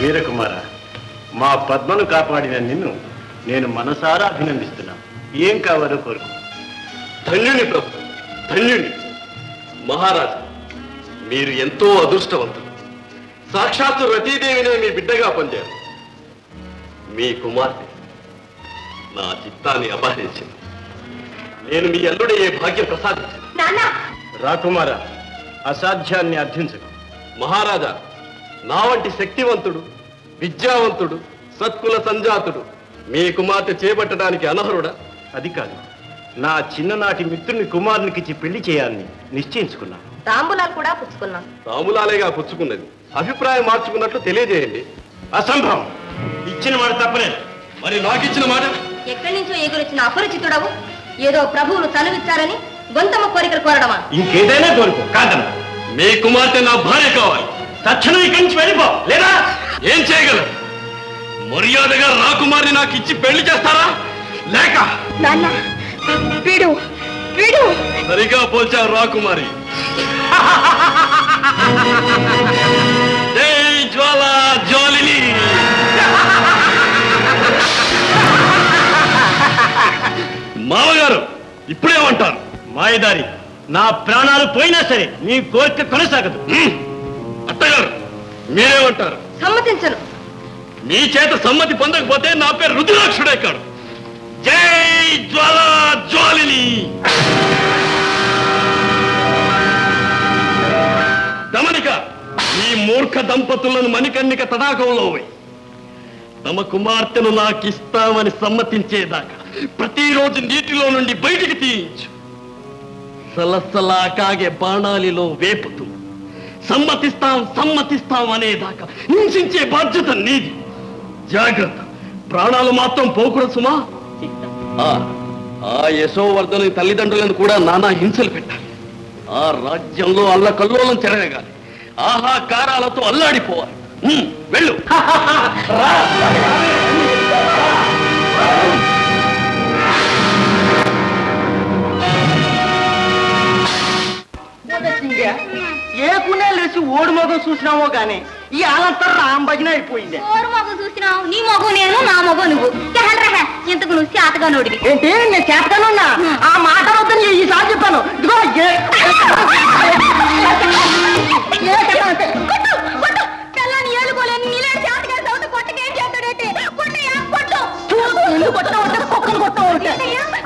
వీరకుమార, మా పద్మను కాపాడిన నిన్ను నేను మనసారా అభినందిస్తున్నా. ఏం కావాలో కోరుకు. ధన్యుని ప్రభు, ధన్యుని. మహారాజు, మీరు ఎంతో అదృష్టవంతులు. సాక్షాత్తు రతీదేవినే మీ బిడ్డగా పొందారు. మీ కుమార్తె నా చిత్తాన్ని అపహరించింది. నేను మీ అల్లుడయ్యే భాగ్యం ప్రసాదించాను. రాకుమార, అసాధ్యాన్ని అర్థించకు. మహారాజా, నా వంటి శక్తివంతుడు, విద్యావంతుడు, సత్కుల సంజాతుడు మీ కుమార్తె చేపట్టడానికి అనర్హుడా? అది కాదు, నా చిన్ననాటి మిత్రుని కుమారునికిచ్చి పెళ్లి చేయాలని నిశ్చయించుకున్నాను. తాంబూలాలు కూడా పుచ్చుకున్నాం. తాములాలేగా పుచ్చుకున్నది. అభిప్రాయం మార్చుకున్నట్లు తెలియజేయండి. అసంభవం. ఇచ్చిన మాట తప్పలేదు. మరి నాకిచ్చిన మాట? ఎక్కడి నుంచో ఎగురొచ్చిన అపరిచితుడవు ఏదో ప్రభువులు చనువిచ్చారని గొంతమ్మ కోరికలు కోరడమా? ఇంకేదైనా కోరుకో, కాదమ్మా. మీ కుమార్తె నా భార్య కావాలి. తక్షణం ఇక్కడి నుంచి వెళ్ళిపో, లేదా ఏం చేయగలరు? మర్యాదగా రాకుమారిని నాకు ఇచ్చి పెళ్లి చేస్తారా? లేక నాన్న వీడు వీడు సరిగా పోల్చావు రాకుమారి. జై జ్వాల జ్వాలిని. మామగారు ఇప్పుడేమంటారు? మాయదారి, నా ప్రాణాలు పోయినా సరే నీ కోరిక కొనసాగదు. అత్తగారు మీరేమంటారు? సమ్మతించను. మీ చేత సమ్మతి పొందకపోతే నా పేరు రుద్రాక్షుడే కాడు. జై జ్వాల జ్వాలిని. దమనిక, ఈ మూర్ఖ దంపతులను మణికర్ణిక తడాకంలో పోయి తమ కుమార్తెను నాకిస్తామని సమ్మతించేదాకా ప్రతిరోజు నీటిలో నుండి బయటికి తీయించు. సలసలా కాగే బాణాలిలో వేపుతూ సమ్మతిస్తాం సమ్మతిస్తాం అనేదాకా హింసించే బాధ్యత నీది. జాగ్రత్త, ప్రాణాలు మాత్రం పోకూడదు సుమా. ఆ యశోవర్ధని తల్లిదండ్రులను కూడా నానా హింసలు పెట్టాలి. ఆ రాజ్యంలో అల్లకల్లోలం చెరగగాలి. ఆహాకారాలతో అల్లాడిపోవాలి. వెళ్ళు. ఏ కునేలు వేసి ఓడి మొగం చూసినామో గానీ ఈ ఆలంతా రాంభజన అయిపోయింది. ఓరు మొగం చూసినావు, నీ మొగం నేను, నా మొగం నువ్వు. ఇంతకు నువ్వు చేతగా నోడివి. ఏంటి నేను చేస్తానున్నా? ఆ మాట వద్దని ఈసారి చెప్పాను. ఇదిగో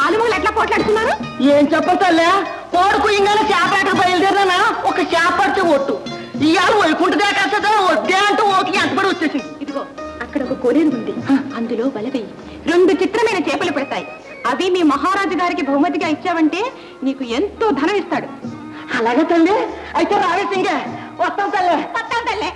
ఆలుమూలు ఎట్లా పోట్లాడుతున్నారు? ఏం చెప్పలే, కోడుకు ఇంగానే చేపలేటకు బయలుదేరినా ఒక చేపడితే ఒట్టు ఇవాళ వైకుంఠదే కాస్త వద్దే అంటూ ఓకి ఎంతపడి వచ్చేసింది. ఇదిగో అక్కడ ఒక కొరేరు ఉంది, అందులో వలవేయి 2 చిత్రమైన చేపలు పెడతాయి. అవి మీ మహారాజు గారికి బహుమతిగా ఇచ్చావంటే నీకు ఎంతో ధనం ఇస్తాడు. అలాగే తల్లి, అయితే రావే సింగే, వస్తాం తల్లే. వస్తాం తల్లే.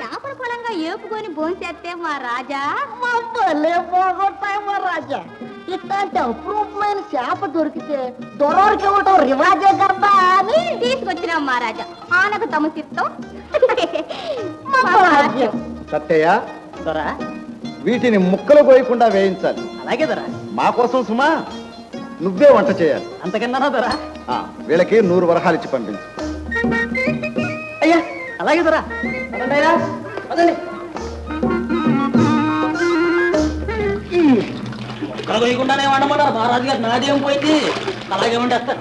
చేపల పొలంగా ఏపుకొని భోంచేస్తే మా రాజా మా పల్లె పోగొట్టాయి మా రాజా. ఇట్లాంటి అపురూపమైన చేప దొరికితే దొరవరికి ఇవ్వటం రివాజే కదా అని తీసుకొచ్చినాం మహారాజా. ఆనకు తమ చిత్తం సత్తయ్య, వీటిని ముక్కలు పోయకుండా వేయించాలి. అలాగే దొరా. మా కోసం సుమా, నువ్వే వంట చేయాలి. అంతకన్నా దొరా. వీళ్ళకి 100 వరహాలు ఇచ్చి పంపించు. అయ్యా అలాగే దొరా. అదండి ముక్కలు పోయకుండానే వండమన్నారు మహారాజు గారు. నాదేం పోయింది, అలాగే వండేస్తారు.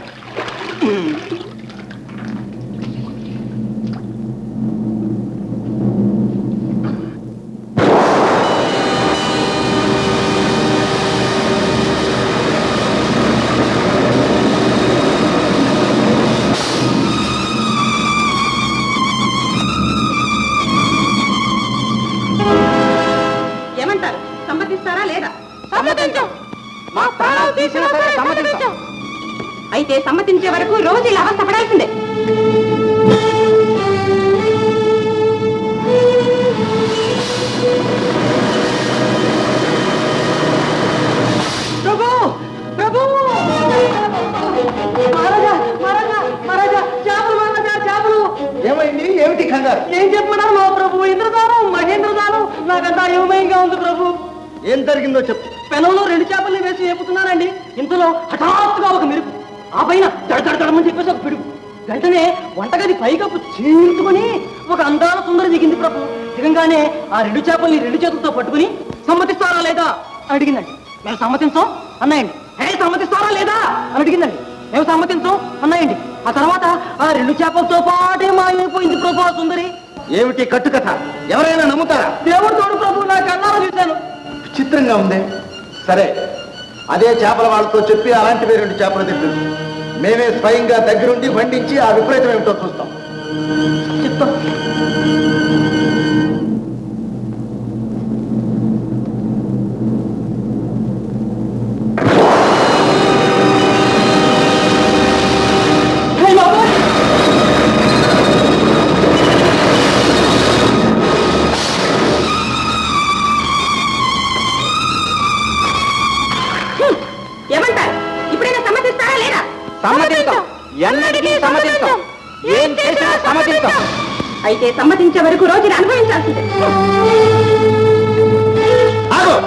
ఏమంటారు? సమ్మతిస్తారా లేదా? మా ప్రాణాలు తీసినా సరే సమ్మతించాం. అయితే సమ్మతించే వరకు రోజు ఇలా అవస్థ పడాల్సిందే. ప్రభు ప్రభు మహారాజా మహారాజా మహారాజా, చేపలు మహారాజా చేపలు. ఏమైంది? ఏమిటి కంగారు? ఏం చెప్పమన్నావు ప్రభు? ఇంద్రదానం మహేంద్రదానం నాకంతా అయోమయంగా ఉంది ప్రభు. ఏం జరిగిందో చెప్పు. పెనంలో 2 చేపల్ని వేసి వేపుతున్నానండి. ఇంతలో హఠాత్తుగా ఒక మెరుపు, ఆ పైన దడదడమని చెప్పేసి ఒక పిడుగు. వెంటనే వంటగది పైకప్పు చీల్చుకొని ఒక అందాల సుందరి దిగింది ప్రభు. దిగంగానే ఆ 2 చేపల్ని 2 చేతులతో పట్టుకుని సమ్మతిస్తారా లేదా అని అడిగిందండి. మేము సమ్మతించాం అన్నాయండి. సమ్మతిస్తారా లేదా అని అడిగిందండి. మేము సమ్మతించాం అన్నాయండి. ఆ తర్వాత ఆ 2 చేపలతో పాటే మాయమైపోయింది ప్రభు ఆ సుందరి. ఏమిటి కట్టుకథ? ఎవరైనా నమ్ముతారా? దేవుడు తోడు ప్రభు, నా కన్నారా చూశాను. విచిత్రంగా ఉంది. సరే, అదే చేపల వాళ్ళతో చెప్పి అలాంటివి 2 చేపలు తెప్పించు. మేమే స్వయంగా దగ్గరుండి వండించి ఆ విపరీతం ఏమిటో చూస్తాం. చెప్తాం. ఏమంటారు? ఇప్పుడైనా సమ్మతిస్తారా లేదా? సమ్మతిస్తాం. ఎన్నటికీ సమ్మతిస్తాం. ఏం చేసినా సమ్మతిస్తాం. అయితే సమ్మతించే వరకు రోజుని అనుభవించాల్సిందే. ఆగో!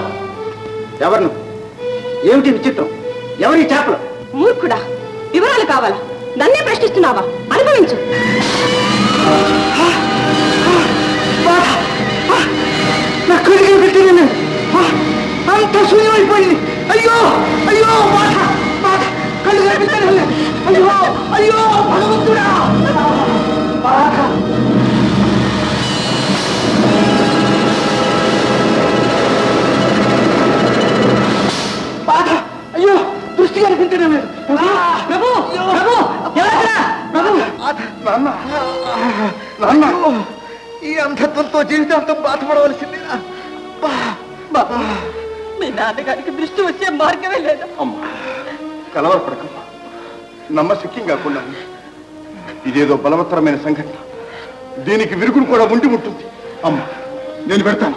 ఎవరు? ఏమిటి విచిత్రం? ఎవరి చేపలు? మూర్ఖుడా, వివరాలు కావాలా? నన్నే ప్రశ్నిస్తున్నావా? అనుభవించు. నా కడిగి పెట్టిన అంత శూన్యమైపోయింది. అయ్యో అయ్యో బాధ బాధ, కళ్ళు కనిపించడం లేదు. అయ్యో అయ్యో భగవంతుడా, బాధ. బాధ, అయ్యో దృష్టి కనిపించడం లేదు. ప్రభు ప్రభు ఎవరక్కడ? ప్రభు నాన్న, ఈ అంధత్వంతో జీవితాంతం బాధపడవలసిందేనా? మీ నాన్నగారికి దృష్టి వచ్చే మార్గమే లేదా? అమ్మా, కలవరపడకమ్మా. నమ్మశక్యం కాకుండా ఇదేదో బలవత్తరమైన సంఘటన. దీనికి విరుగుడు కూడా ఉండి ఉంటుంది. అమ్మా, నేను పెడతాను.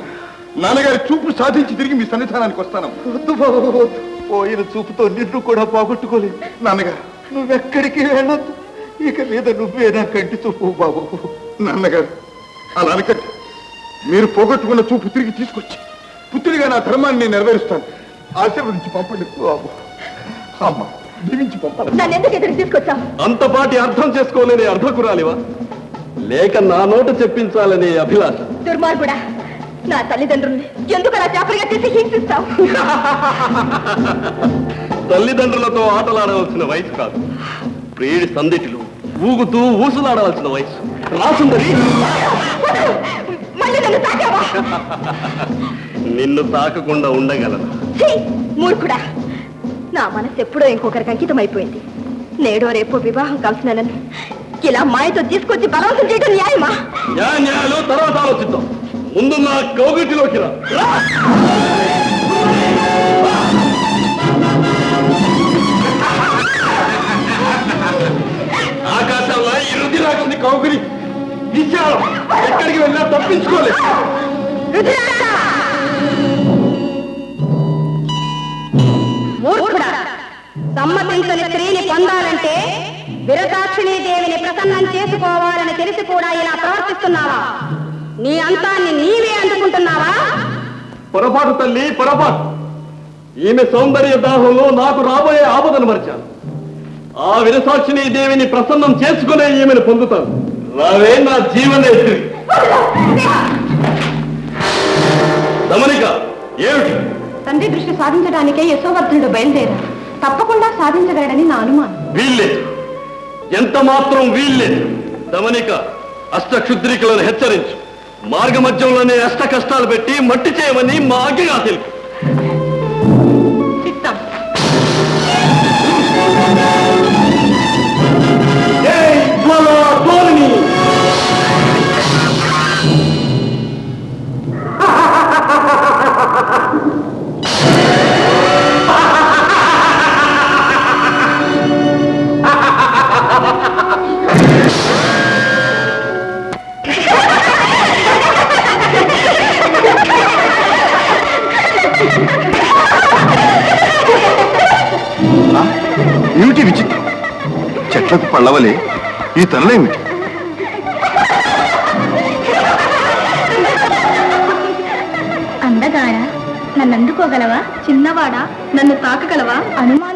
నాన్నగారి చూపు సాధించి తిరిగి మీ సన్నిధానానికి వస్తానమ్మా. వద్దు బాబు, వద్దు. పోయిన చూపుతో నిన్ను కూడా పోగొట్టుకోలేదు. నాన్నగారు, నువ్వెక్కడికి వెళ్ళొద్దు. ఇక మీద నువ్వే నా కంటి చూపు బాబు. నాన్నగారు, అలా అనకండి. మీరు పోగొట్టుకున్న చూపు తిరిగి తీసుకొచ్చి పుత్రుడిగా నా ధర్మాన్ని నేను నెరవేరుస్తాను. ఆశీర్వదించి పంపండి బాబు. అమ్మా, దీవించి పంపండి. నన్ను ఎందుకు ఎదురు తీసుకొచ్చావు? అంతపాటి అర్థం చేసుకోలేని అర్ధకురాలివా, లేక నా నోట చెప్పించాలనే అభిలాష? దుర్మార్గుడా, నా తల్లిదండ్రుల్ని ఎందుకు అలా చేపలుగా చేసి హింసిస్తావు? తల్లిదండ్రులతో ఆటలాడవలసిన వయసు కాదు, ప్రియుడి సందిటిలో ఊగుతూ ఊసులాడవలసిన వయసు. రాసుందరి, మళ్ళీ నన్ను తాకావా? నిన్ను తాకకుండా ఉండగలను. ఛీ, మూర్ఖుడా, నా మనసు ఎప్పుడో ఇంకొకరికి అంకితం అయిపోయింది. నేడో రేపో వివాహం కాల్సిన నన్ను ఇలా మాయతో తీసుకొచ్చి బలవంతం చేయడం న్యాయమా? న్యాయాలు తర్వాత ఆలోచిద్దాం. ముందు నా కౌగిటిలోకి రా. ఆకాశంలో ఈ రుధిరాక్షని కౌగిలి విశాలం, ఎక్కడికి వెళ్ళినా తప్పించుకోలేదు. మూర్ఖుడా, సమ్మతించని స్త్రీని పొందాలంటే విరతాక్షిణీ దేవిని ప్రసన్నం చేసుకోవాలని తెలిసి కూడా ఇలా ప్రవర్తిస్తున్నావా? నీ అంతాన్ని నీవే అందుకుంటున్నావా? పొరపాటు తల్లి, పొరపాటు. ఈమె సౌందర్య దాహంలో నాకు రాబోయే ఆపదను మరిచాను. ఆ విరసాక్షిణీ దేవిని ప్రసన్నం చేసుకునే ఈమెను పొందుతాను. రావే నా జీవనేత్రి. దమనిక, ఏమిటి? తండ్రి దృష్టి సాధించడానికే యశోవర్ధనుడు బయలుదేరారు. తప్పకుండా సాధించగలడని నా అనుమానం. వీల్లేదు, ఎంత మాత్రం వీల్లేదు. దమనిక, అష్టక్షుద్రికులను హెచ్చరించు. మార్గ మధ్యంలోనే అష్ట కష్టాలు పెట్టి మట్టి చేయమని మా ఆజ్ఞగా తెలుపు. చిత్తం. ఏమిటి విచిత్రం? చెట్లకు పళ్ళవలే ఈ తనలేమిటి? అందగాడా, నన్నందుకు ముట్టుకోగలవా? చిన్నవాడా? నన్ను తాకగలవా? అనుమానం